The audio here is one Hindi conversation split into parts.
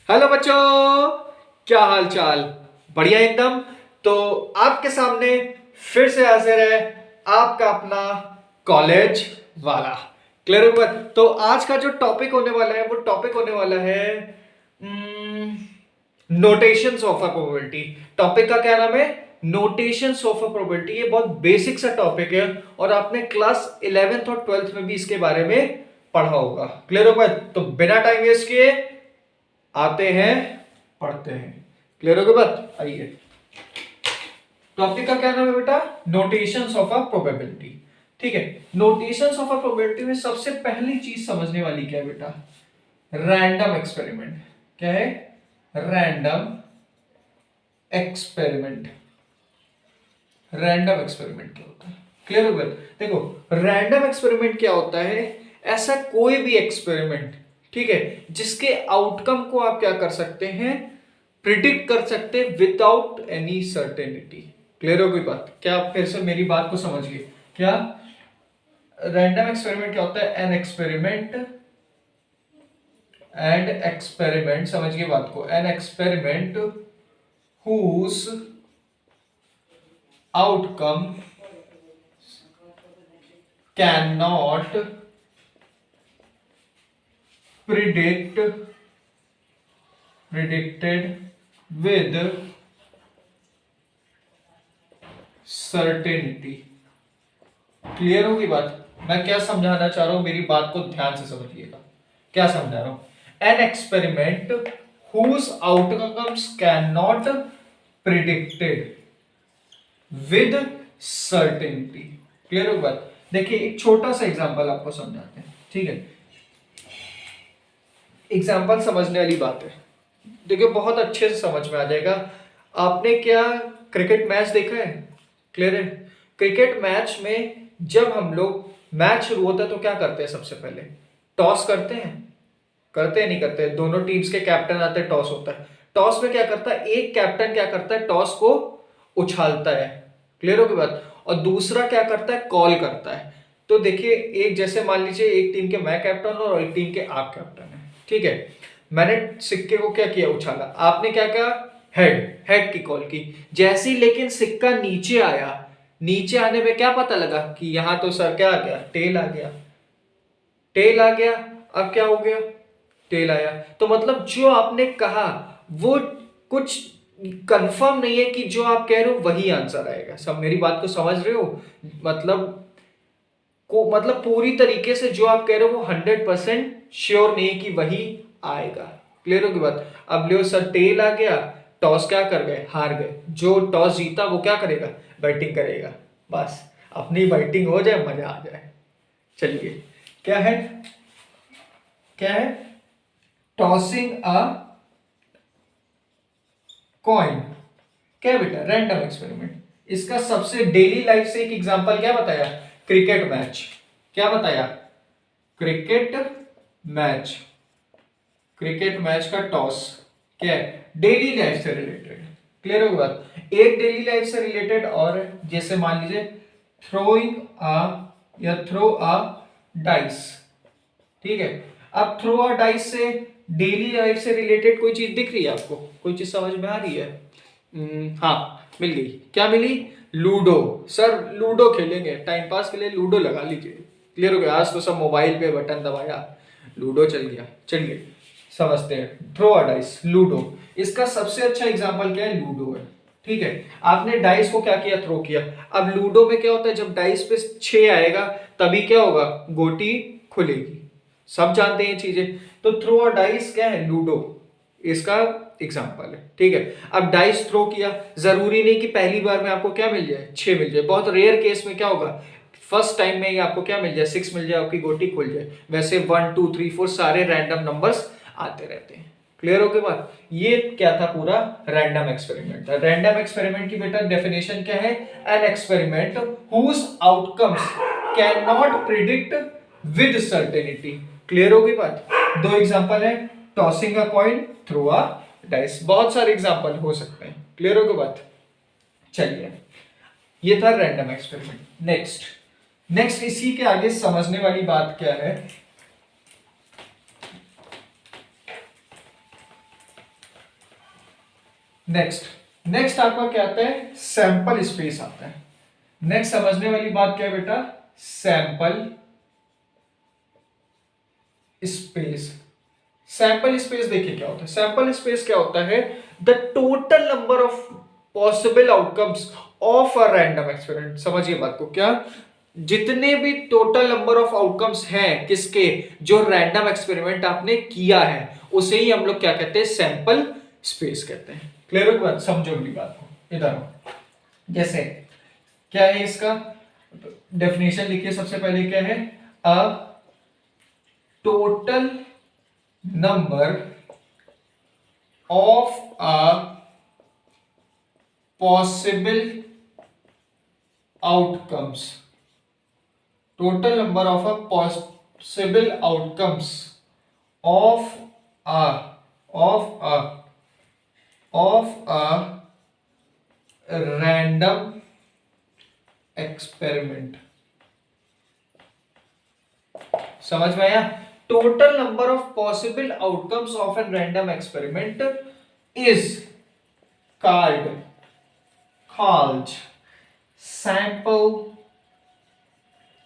हेलो बच्चों, क्या हाल चाल। बढ़िया एकदम। तो आपके सामने फिर से हाजिर है आपका अपना कॉलेज वाला। क्लियर हो गया? तो आज का जो टॉपिक होने वाला है वो टॉपिक होने वाला है notations of a probability. Topic का क्या नाम है? Notations of a probability. ये बहुत बेसिक सा टॉपिक है और आपने क्लास 11th और 12th में भी इसके बारे में पढ़ा होगा। क्लियर हो गया? तो बिना टाइम वेस्ट किए आते हैं, पढ़ते हैं। क्लियर हो गया बात? आइए, टॉपिक का क्या नाम है बेटा? Notations of a probability. ठीक है, नोटेशंस ऑफ अ प्रोबेबिलिटी में सबसे पहली चीज समझने वाली क्या है बेटा? Random experiment. क्या है? Random experiment. रैंडम एक्सपेरिमेंट क्या होता है? क्लियर हो गया? देखो, रैंडम एक्सपेरिमेंट क्या होता है? ऐसा कोई भी एक्सपेरिमेंट, ठीक है, जिसके आउटकम को आप क्या कर सकते हैं? प्रिडिक्ट कर सकते हैं विदाउट एनी सर्टेनिटी। क्लियर हो गई बात? क्या आप फिर से मेरी बात को समझ गए? क्या रैंडम एक्सपेरिमेंट क्या होता है? एन एक्सपेरिमेंट एंड एक्सपेरिमेंट, समझ गए बात को? An experiment whose outcome cannot predicted with certainty। Clear होगी बात? मैं क्या समझाना चाह रहा हूं, मेरी बात को ध्यान से समझिएगा। क्या समझा रहा हूं? An experiment whose outcomes cannot predicted with certainty। Clear होगी बात? देखिए, एक छोटा सा एग्जांपल आपको समझाते हैं, ठीक है? एग्जाम्पल समझने वाली बात है। देखिए, बहुत अच्छे से समझ में आ जाएगा। आपने क्या क्रिकेट मैच देखा है? क्लियर है? क्रिकेट मैच में जब हम लोग मैच शुरू होता है तो क्या करते हैं? सबसे पहले टॉस करते हैं। करते हैं नहीं करते? दोनों टीम्स के कैप्टन आते हैं, टॉस होता है। टॉस में क्या करता है? एक कैप्टन क्या करता है? टॉस को उछालता है। क्लियर होगी बात? और दूसरा क्या करता है? कॉल करता है। तो देखिए, एक जैसे मान लीजिए एक टीम के मैं कैप्टन हूं और एक टीम के आप कैप्टन है, ठीक है? मैंने सिक्के को क्या किया? उछाला। आपने क्या किया? हेड। हेड की कॉल की। जैसे ही लेकिन सिक्का नीचे आया, नीचे आने में क्या पता लगा कि यहां तो सर क्या आ गया? टेल आ गया। टेल आ गया। अब क्या हो गया? टेल आया। तो मतलब जो आपने कहा वो कुछ कंफर्म नहीं है कि जो आप कह रहे हो वही आंसर आएगा। सब मेरी बात को समझ रहे हो? मतलब मतलब पूरी तरीके से जो आप कह रहे हो वो 100% श्योर नहीं है कि वही आएगा। क्लियर होगी बात? अब लियो सर, टेल आ गया, टॉस क्या कर गए? हार गए। जो टॉस जीता वो क्या करेगा? बैटिंग करेगा। बस अपनी बैटिंग हो जाए, मजा आ जाए। चलिए, क्या है? क्या है? Tossing a coin. क्या बेटा? Random experiment. इसका सबसे डेली लाइफ से एक एग्जांपल क्या बताया? Cricket match. क्या बताया? Cricket match. क्रिकेट मैच का टॉस क्या है? डेली लाइफ से रिलेटेड। क्लियर होगा बात? एक डेली लाइफ से रिलेटेड और जैसे मान लीजिए थ्रोइंग अ या थ्रो अ डाइस। ठीक है? अब थ्रो अ डाइस से डेली लाइफ से रिलेटेड कोई चीज दिख रही है आपको? कोई चीज समझ में आ रही है? हाँ, मिल गई। क्या मिली? लूडो। सर लूडो खेलेंगे, टाइम पास के लिए लूडो लगा लीजिए। क्लियर हो गया? आज तो सब मोबाइल पे बटन दबाया, लूडो चल गया। चलिए समझते हैं। Throw a dice, ludo. इसका सबसे अच्छा एग्जांपल क्या है? लूडो है। ठीक है? आपने डाइस को क्या किया? थ्रो किया। अब लूडो में क्या होता है? जब डाइस पे 6 आएगा तभी क्या होगा? गोटी खुलेगी। सब जानते हैं ये चीजें। तो थ्रो अ डाइस क्या है? लूडो इसका एग्जांपल है। ठीक है? अब डाइस थ्रो किया, जरूरी नहीं कि पहली बार में आपको क्या मिल जाए? 6 मिल जाए। बहुत रेयर केस में क्या होगा? फर्स्ट टाइम में ही आपको क्या मिल जाए? 6 मिल जाए, आपकी गोटी खुल जाए। वैसे 1 2 3 4 सारे रैंडम नंबर्स आते रहते हैं। क्लियर हो गई बात? ये क्या था? पूरा रैंडम एक्सपेरिमेंट था। रैंडम एक्सपेरिमेंट की बेटा डेफिनेशन क्या है? An experiment whose outcomes can not predict with certainty. Clear हो गई बात? दो एग्जांपल है, tossing a coin, throw a dice. बहुत सारे एग्जांपल हो सकते हैं। क्लियर हो गई बात? चलिए, ये था रैंडम एक्सपेरिमेंट। नेक्स्ट नेक्स्ट इसी के आगे समझने वाली बात क्या है? नेक्स्ट नेक्स्ट आपका क्या आता है, सैंपल स्पेस आता है। नेक्स्ट समझने वाली बात क्या है बेटा, सैंपल स्पेस। सैंपल स्पेस देखिए क्या होता है, सैंपल स्पेस क्या होता है, the total number of possible outcomes of a random experiment. समझिए बात को, क्या जितने भी टोटल नंबर ऑफ आउटकम्स हैं किसके, जो रैंडम एक्सपेरिमेंट आपने किया है, उसे ही हम लोग क्या कहते हैं, सैंपल स्पेस कहते हैं। क्लियर हो बात, समझो मेरी बात को। इधर आओ। जैसे क्या है इसका डेफिनेशन लिखिए, सबसे पहले क्या है, a total number of a possible outcomes, total number of a possible outcomes of a of a of a random experiment। समझ में आया, total number of possible outcomes of an random experiment is called sample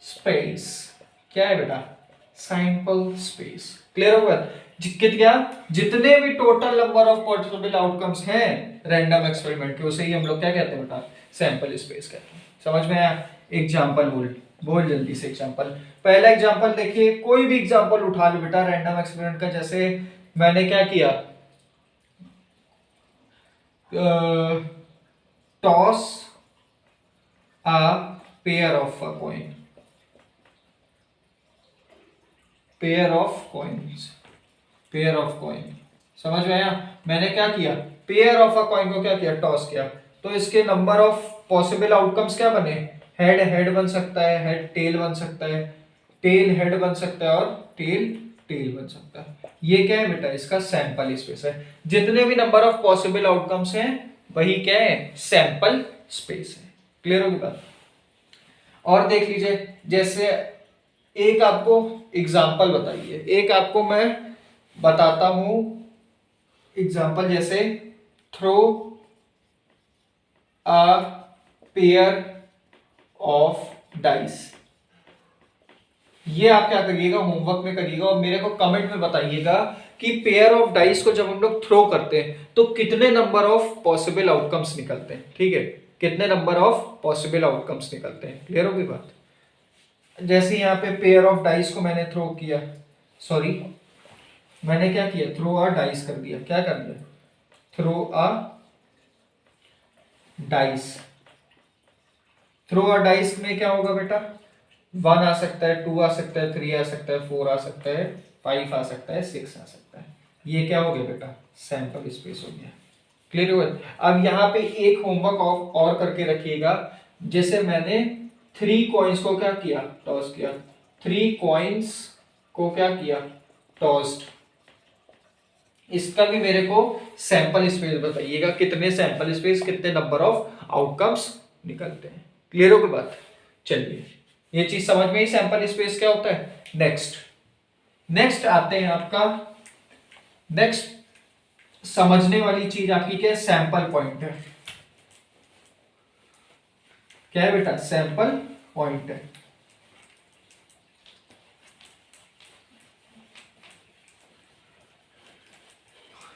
space. क्या है बेटा, सैंपल स्पेस। क्लियर होगा, क्या जितने भी total number of possible outcomes हैं रैंडम एक्सपेरिमेंट के, उसे ही हम लोग क्या कहते हैं बेटा, सैंपल स्पेस कहते हैं। समझ में आया। एग्जांपल बोल जल्दी से एग्जांपल। पहला एग्जांपल देखिए, कोई भी एग्जांपल उठा लो बेटा रैंडम एक्सपेरिमेंट का। जैसे मैंने क्या किया, toss a pair of a coin, pair of coins, pair of coin. समझ में आया, मैंने क्या किया, पेयर ऑफ अ कॉइन को क्या किया, टॉस किया। तो इसके नंबर ऑफ पॉसिबल आउटकम्स क्या बने, हेड हेड बन सकता है, हेड टेल बन सकता है, टेल हेड बन सकता है, और टेल टेल बन सकता है। ये क्या है बेटा, इसका सैंपल स्पेस है। जितने भी नंबर ऑफ पॉसिबल आउटकम्स हैं वही क्या है, सैंपल स्पेस है। क्लियर होगी बात। और देख लीजिए, जैसे एक आपको एग्जाम्पल बताइए, एक आपको मैं बताता हूं एग्जाम्पल। जैसे throw a pair of dice. ये आप क्या करिएगा, होमवर्क में करिएगा और मेरे को कमेंट में बताइएगा कि पेयर ऑफ डाइस को जब हम लोग थ्रो करते हैं तो कितने नंबर ऑफ पॉसिबल आउटकम्स निकलते हैं। ठीक है, कितने नंबर ऑफ पॉसिबल आउटकम्स निकलते हैं। क्लियर होगी बात। जैसे यहाँ पे पेयर ऑफ डाइस को मैंने थ्रो किया, सॉरी मैंने क्या किया, थ्रो अ डाइस कर दिया। क्या कर दिया, throw a dice. Throw a dice में क्या होगा बेटा, 1 आ सकता है, 2 आ सकता है, 3 आ सकता है, 4 आ सकता है, 5 आ सकता है, 6 आ सकता है। ये क्या हो गया बेटा, सैंपल स्पेस हो गया। क्लियर हुआ। अब यहाँ पे एक होमवर्क और करके रखिएगा। जैसे मैंने 3 कॉइन्स को क्या किया, टॉस किया। 3 कॉइन्स को क्या किया, टॉस्ड। इसका भी मेरे को सैंपल स्पेस बताइएगा, कितने सैंपल स्पेस, कितने नंबर ऑफ आउटकम्स निकलते हैं। क्लियर हो गई बात। चलिए, ये चीज समझ में ही, सैंपल स्पेस क्या होता है। नेक्स्ट नेक्स्ट आते हैं आपका, नेक्स्ट समझने वाली चीज आपकी क्या है, सैंपल पॉइंट है। क्या है बेटा, सैंपल पॉइंट है।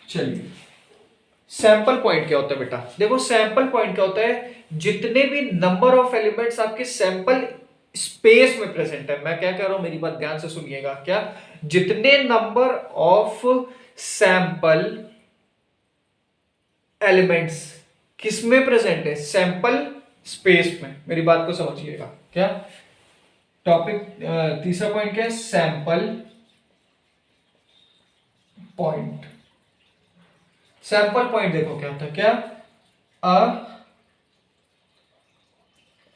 चलिए, सैंपल पॉइंट क्या होता है बेटा, देखो सैंपल पॉइंट क्या होता है, जितने भी नंबर ऑफ एलिमेंट्स आपके सैंपल स्पेस में प्रेजेंट है। मैं क्या कह रहा हूं, मेरी बात ध्यान से सुनिएगा। क्या, जितने नंबर ऑफ सैंपल एलिमेंट्स किस में प्रेजेंट है, सैंपल स्पेस में। मेरी बात को समझिएगा। क्या टॉपिक, तीसरा पॉइंट क्या है, सैंपल पॉइंट। सैंपल पॉइंट देखो क्या होता है, क्या, a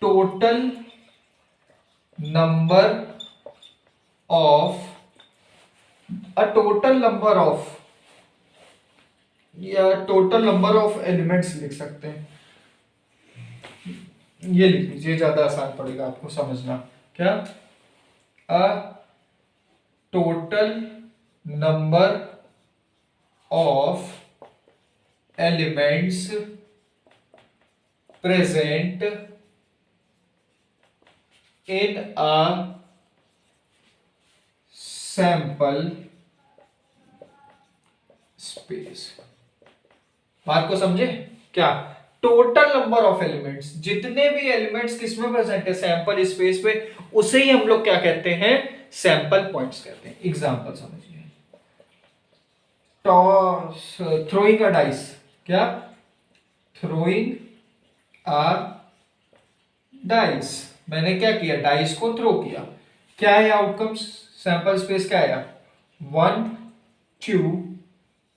total number of, a total number of, या टोटल नंबर ऑफ एलिमेंट्स लिख सकते हैं। ये लिख लीजिए, ज्यादा आसान पड़ेगा आपको समझना। क्या, a total number of elements present in a sample space. बात को समझे क्या? टोटल नंबर ऑफ एलिमेंट्स, जितने भी एलिमेंट्स किसमें प्रेजेंट है सैंपल स्पेस पे, उसे ही हम लोग क्या कहते हैं? सैंपल पॉइंट्स कहते हैं। एग्जांपल समझिए, टॉस, थ्रोइंग अ डाइस, क्या? थ्रोइंग अ डाइस, मैंने क्या किया? डाइस को थ्रो किया। क्या है आउटकम्स? सैंपल स्पेस क्या आया? 1 2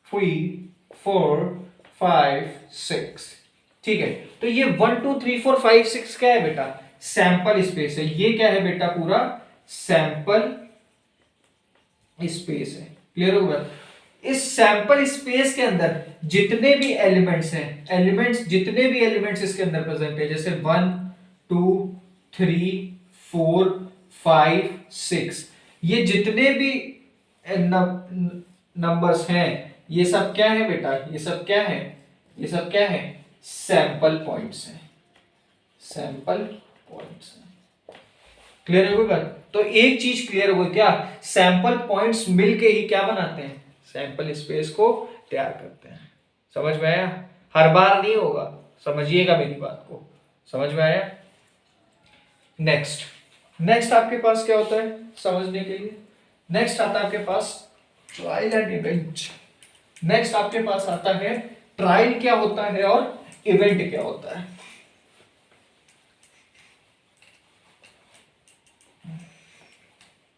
3 4 5 6। ठीक है, तो ये 1 2 3 4 5 6 क्या है बेटा? सैंपल स्पेस है। ये क्या है बेटा? पूरा सैंपल स्पेस है। क्लियर होगा? इस सैंपल स्पेस के अंदर जितने भी एलिमेंट्स हैं, एलिमेंट्स जितने भी एलिमेंट्स इसके अंदर प्रेजेंट है, जैसे 1 2 3 4 5 6, ये जितने भी नंबर्स हैं, ये सब क्या है बेटा? ये सब क्या है? ये सब क्या है? सैंपल पॉइंट्स हैं। सैंपल पॉइंट्स हैं। क्लियर होगा? तो एक चीज क्लियर हो गई क्या? सैंपल पॉइंट्स मिलके ही क्या बनाते हैं? सैंपल स्पेस को तैयार करते हैं। समझ में आया? हर बार नहीं होगा, समझिएगा मेरी बात को। समझ में आया? नेक्स्ट, नेक्स्ट आपके पास क्या होता है समझने के लिए? नेक्स्ट आता है आपके पास ट्रायल एंड इवेंट। नेक्स्ट आपके पास आता है ट्रायल क्या होता है और इवेंट क्या होता है।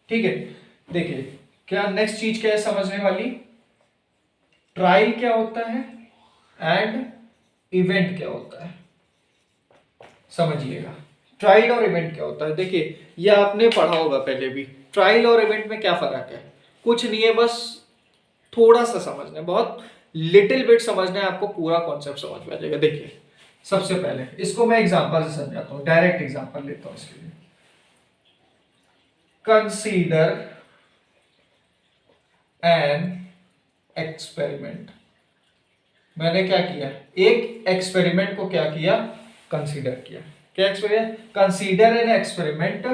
ठीक है, देखिए क्या नेक्स्ट चीज क्या है समझने वाली? ट्रायल क्या होता है एंड इवेंट क्या होता है, समझिएगा। ट्रायल और इवेंट क्या होता है? देखिए ये आपने पढ़ा होगा पहले भी। ट्रायल और इवेंट में क्या फर्क है? कुछ नहीं है, बस थोड़ा सा समझना है, बहुत लिटिल बिट समझना है आपको, पूरा कॉन्सेप्ट समझ में आ जाएगा। देखिए सबसे पहले इसको मैं एग्जांपल से समझाता हूं, डायरेक्ट एग्जांपल लेता हूं इसके लिए। Consider an experiment. मैंने क्या किया? एक एक्सपेरिमेंट को क्या किया? कंसीडर किया। क्या experiment? Consider an experiment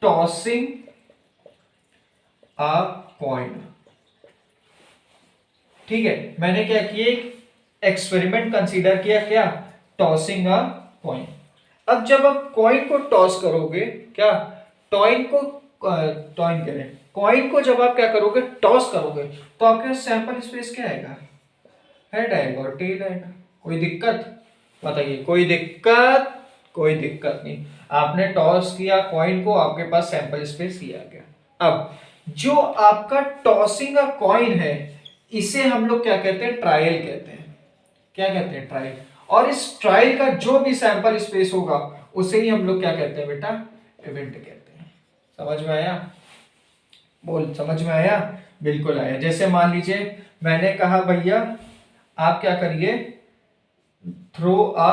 tossing a coin. ठीक है, मैंने क्या किया? एक्सपेरिमेंट कंसीडर किया, क्या? Tossing a coin. अब जब आप कॉइन को टॉस करोगे, क्या? टॉइन को टॉइन कह रहे हैं, कॉइन को जब आप क्या करोगे? टॉस करोगे, तो आपके पास सैंपल स्पेस क्या आएगा? हेड आएगा और टेल आएगा। कोई दिक्कत? बताइए, कोई दिक्कत? कोई दिक्कत नहीं। आपने टॉस किया कॉइन को, आपके पास सैंपल स्पेस ही आ गया। अब जो आपका टॉसिंग अ कॉइन है, इसे हम लोग क्या कहते हैं? ट्रायल कहते हैं। क्या कहते हैं? ट्रायल। और इस ट्रायल का जो भी सैंपल स्पेस होगा, उसे ही हम लोग क्या कहते हैं बेटा? इवेंट कहते हैं। समझ में आया? बोल, समझ में आया? बिल्कुल आया। जैसे मान लीजिए मैंने कहा भैया आप क्या करिए? थ्रो अ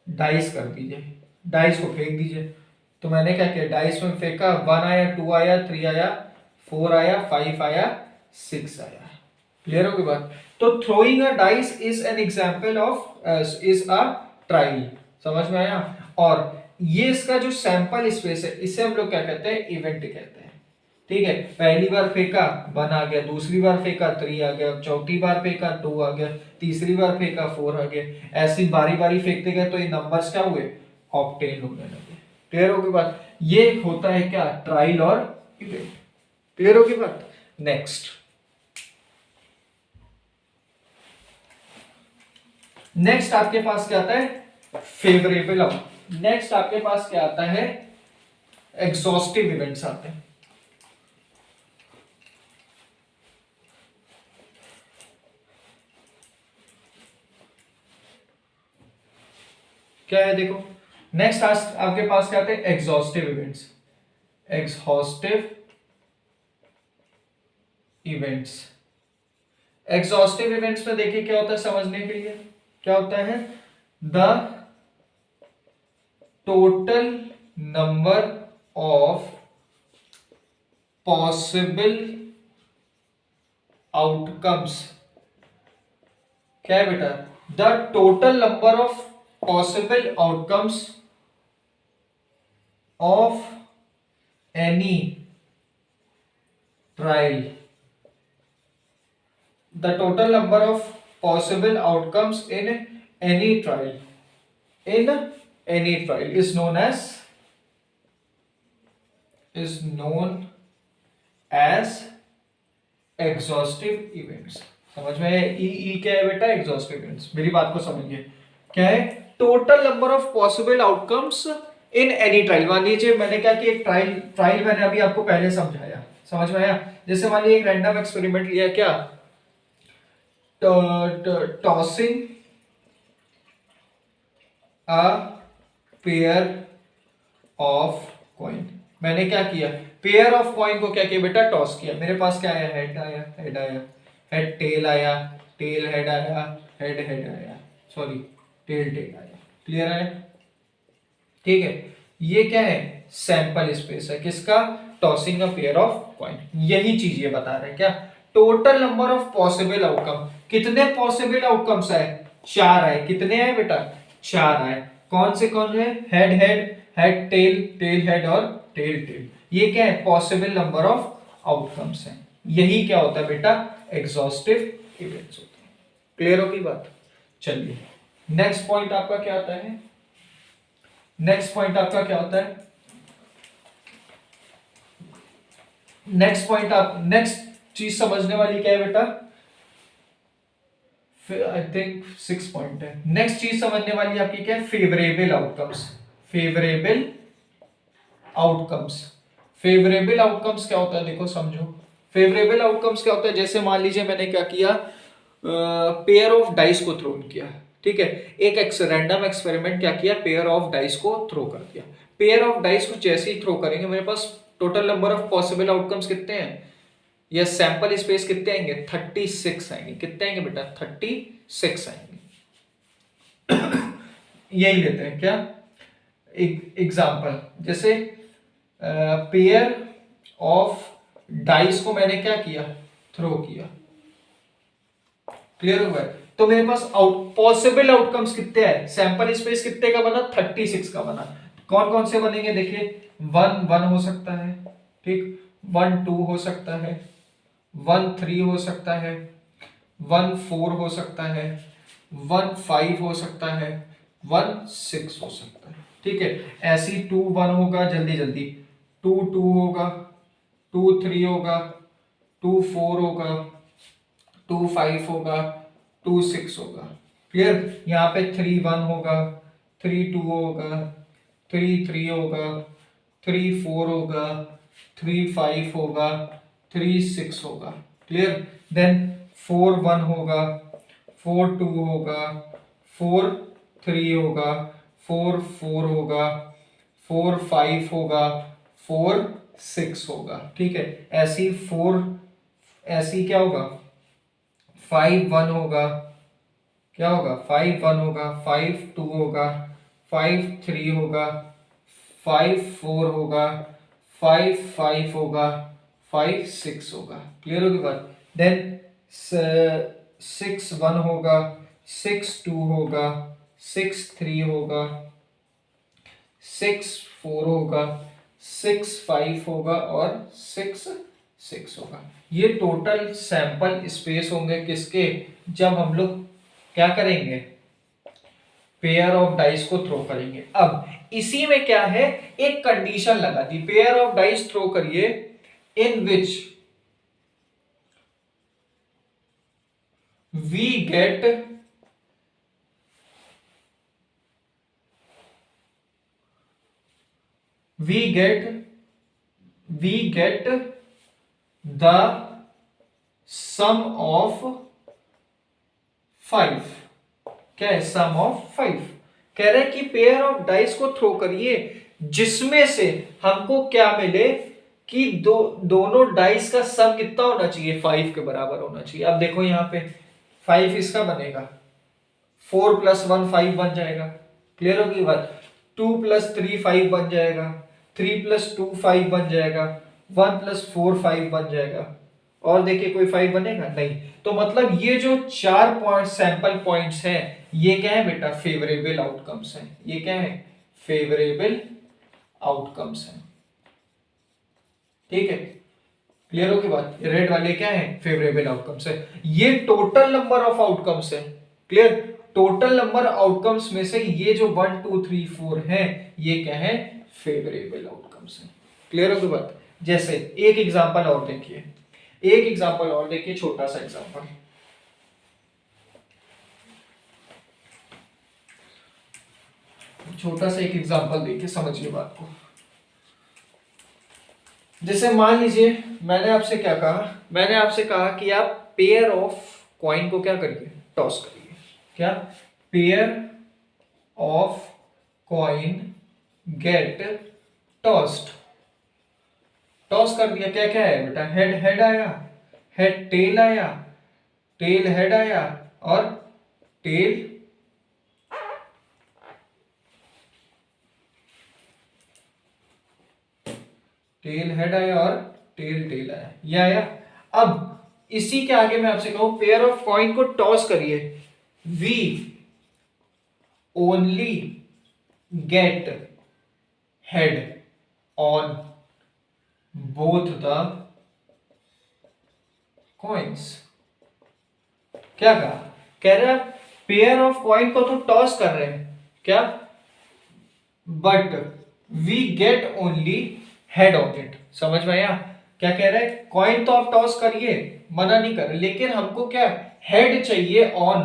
डाइस कर दीजिए, डाइस को फेंक दीजिए। तो मैंने क्या किया? डाइस में फेंका, 1 आया, 2 आया, 3 आया, 4 आया, 5 आया, 6 आया। क्लियर होगी बात? तो throwing a dice is an example of is a trial. समझ में आया? और ये इसका जो सैंपल स्पेस है, इसे हम लोग क्या कहते हैं? इवेंट कहते हैं। ठीक है, पहली बार फेंका 1 आ गया, दूसरी बार फेंका 3 आ गया, चौथी बार फेंका 2 आ गया, तीसरी बार फेंका 4 आ गया। ऐसी बारी बारी फेंकते गए तो ये नंबर्स क्या हुए? ऑक्टेन होने लगे। क्लियर होगी बात? ये होता है क्या? ट्रायल और इवेंट। क्लियर होगी बात? नेक्स्ट, नेक्स्ट आपके पास क्या आता है? Favourable out. नेक्स्ट आपके पास क्या आता है? एग्जॉस्टिव इवेंट्स आते हैं। क्या है देखो, नेक्स्ट आपके पास क्या आते हैं? Exhaustive events. Exhaustive events. Exhaustive events में देखिए क्या होता है समझने के लिए। क्या होता है? The total number of possible outcomes क्या है बेटा, the total number of possible outcomes of any trial, the total number of possible outcomes in any trial, in any trial is known as exhaustive events। समझ में? ई क्या है बेटा, एग्जॉस्टिव इवेंट्स। मेरी बात को समझिए, क्या है, total number of possible outcomes in any trial. मान लीजिए मैंने क्या कि एक ट्रायल मैंने अभी आपको पहले समझाया, समझ में आया? जैसे मान लीजिए एक रैंडम एक्सपेरिमेंट लिया, क्या, tossing a pair of coin। मैंने क्या किया, पेयर ऑफ कॉइन को क्या किया बेटा, टॉस किया। मेरे पास क्या आया, हेड आया, हेड आया, हेड टेल आया, टेल हेड आया, हेड हेड आया, सॉरी टेल टेल आया। क्लियर है? ठीक है, ये क्या है, सैंपल स्पेस है किसका, tossing a pair of coin. यही चीज ये बता रहे हैं, क्या, total number of possible outcome. कितने पॉसिबल आउटकम्स आए, 4 आए। कितने आए बेटा, 4 आए। कौन से है, head head, head tail, tail head और टेल टेल। ये क्या है, पॉसिबल नंबर ऑफ आउटकम्स हैं। यही क्या होता है बेटा, एग्जॉस्टिव इवेंट्स होते हैं। क्लियर होगी बात? चलिए नेक्स्ट पॉइंट आपका क्या आता है, नेक्स्ट पॉइंट आपका क्या होता है, नेक्स्ट पॉइंट आप नेक्स्ट चीज समझने वाली क्या है बेटा, आई थिंक 6 पॉइंट है। नेक्स्ट चीज समझने वाली आपकी क्या है, favourable outcomes. Favourable outcomes, favourable outcomes क्या होता है, देखो समझो। फेवरेबल आउटकम्स क्या होता है, जैसे मान लीजिए मैंने क्या किया, पेयर ऑफ डाइस को थ्रो किया, ठीक है, एक रैंडम एक्सपेरिमेंट क्या किया, पेयर ऑफ डाइस को थ्रो कर दिया। पेयर ऑफ डाइस को जैसे ही थ्रो करेंगे, मेरे पास total number of possible outcomes कितने हैं, या सैंपल स्पेस कितने आएंगे, 36 आएंगे। कितने आएंगे बेटा, 36 आएंगे। यही लेते हैं क्या, एग्जाम्पल, जैसे पेयर ऑफ डाइस को मैंने क्या किया, थ्रो किया। क्लियर हुआ है? तो मेरे पास पॉसिबल आउटकम्स कितने हैं, सैंपल स्पेस कितने का बना, 36 का बना। कौन कौन से बनेंगे, देखिए 1 1 हो सकता है, ठीक, 1 2 हो सकता है, 1 3 हो सकता है, 1 4 हो सकता है, 1 5 हो सकता है, 1 6 हो सकता है। ठीक है, ऐसी 2 1 होगा, जल्दी जल्दी 2 2 होगा, 2 3 होगा, 2 4 होगा, 2 5 होगा, 2 6 होगा। क्लियर? यहाँ पे 3 1 होगा, 3 2 होगा, 3 3 होगा, 3 4 होगा, 3 5 होगा, 3 6 होगा। क्लियर? देन 4 1 होगा, 4 2 होगा, 4 3 होगा, 4 4 होगा, 4 5 होगा, 4 6 होगा। ठीक है, ऐसी क्या होगा, 5 1 होगा, क्या होगा, 5 1 होगा, 5 2 होगा, 5 3 होगा, 5 4 होगा, 5 5 होगा, 5 6 होगा। क्लियर होगी बात? देन 6 1 होगा, 6 2 होगा, 6 3 होगा, 6 4 होगा, 6 5 होगा और 6 6 होगा। ये टोटल सैंपल स्पेस होंगे किसके, जब हम लोग क्या करेंगे, पेयर ऑफ डाइस को थ्रो करेंगे। अब इसी में क्या है, एक कंडीशन लगा दी, पेयर ऑफ डाइस थ्रो करिए in which we get the sum of 5। क्या है, सम ऑफ 5। कह रहे हैं कि पेयर ऑफ डाइस को थ्रो करिए जिसमें से हमको क्या मिले कि दोनों डाइस का सम कितना होना चाहिए, 5 के बराबर होना चाहिए। अब देखो यहां पे 5 इसका बनेगा, 4 + 1 5 बन जाएगा। क्लियर होगी बात? 2 + 3 5 बन जाएगा, 3 + 2 5 बन जाएगा, 1 + 4 5 बन जाएगा, और देखिए कोई 5 बनेगा नहीं। तो मतलब ये जो 4 पॉइंट सैंपल पॉइंट्स हैं ये क्या है बेटा, फेवरेबल आउटकम्स हैं। ये क्या है, फेवरेबल आउटकम्स हैं। ठीक है, क्लियर हो की बात। रेड वाले क्या है, फेवरेबल आउटकम्स है। ये टोटल नंबर ऑफ आउटकम्स है। क्लियर, टोटल नंबर आउटकम्स में से ये जो 1 2 3 4 है ये क्या है, फेवरेबल आउटकम्स है। क्लियर हो की बात। जैसे एक एग्जांपल और देखिए, एक एग्जांपल और देखिए, छोटा सा एग्जांपल। छोटा सा एक एग्जांपल देखिए, समझिए बात को। जैसे मान लीजिए मैंने आपसे क्या कहा, मैंने आपसे कहा कि आप पेयर ऑफ कॉइन को क्या करिए, टॉस करिए। क्या, pair of coin get tossed. Toss कर दिया, क्या क्या है बेटा, हेड हेड आया, हेड टेल आया, टेल हेड आया और टेल टेल हेड आया और टेल टेल आया, ये आया। अब इसी के आगे मैं आपसे कहूं पेयर ऑफ कॉइन को टॉस करिए, we only get head on both the coins. क्या कहा, कह रहे हैं पेयर ऑफ कॉइन को तो टॉस कर रहे हैं क्या, but we get only head of it. समझ में आया, क्या कह रहे हैं, कॉइन तो आप टॉस करिए, मना नहीं कर रहे, लेकिन हमको क्या हेड चाहिए ऑन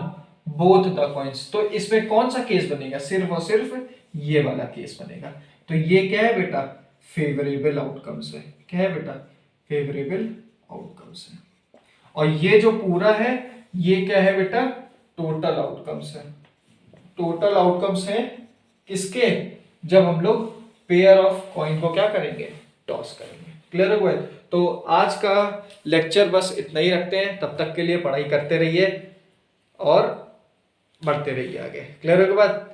बोथ द कॉइन्स। तो इसमें कौन सा केस बनेगा, सिर्फ और सिर्फ ये वाला केस बनेगा। तो ये क्या है बेटा, फेवरेबल आउटकम्स है। क्या है बेटा, फेवरेबल आउटकम्स है। और ये जो पूरा है ये क्या है बेटा, टोटल आउटकम्स है। टोटल आउटकम्स है किसके, जब हम लोग पेयर ऑफ कॉइन को क्या करेंगे, टॉस करेंगे। क्लियर है बॉय। तो आज का लेक्चर बस इतना ही रखते हैं, तब तक के लिए पढ़ाई करते रहिए और बढ़ते रहिए आगे। क्लियर है बात।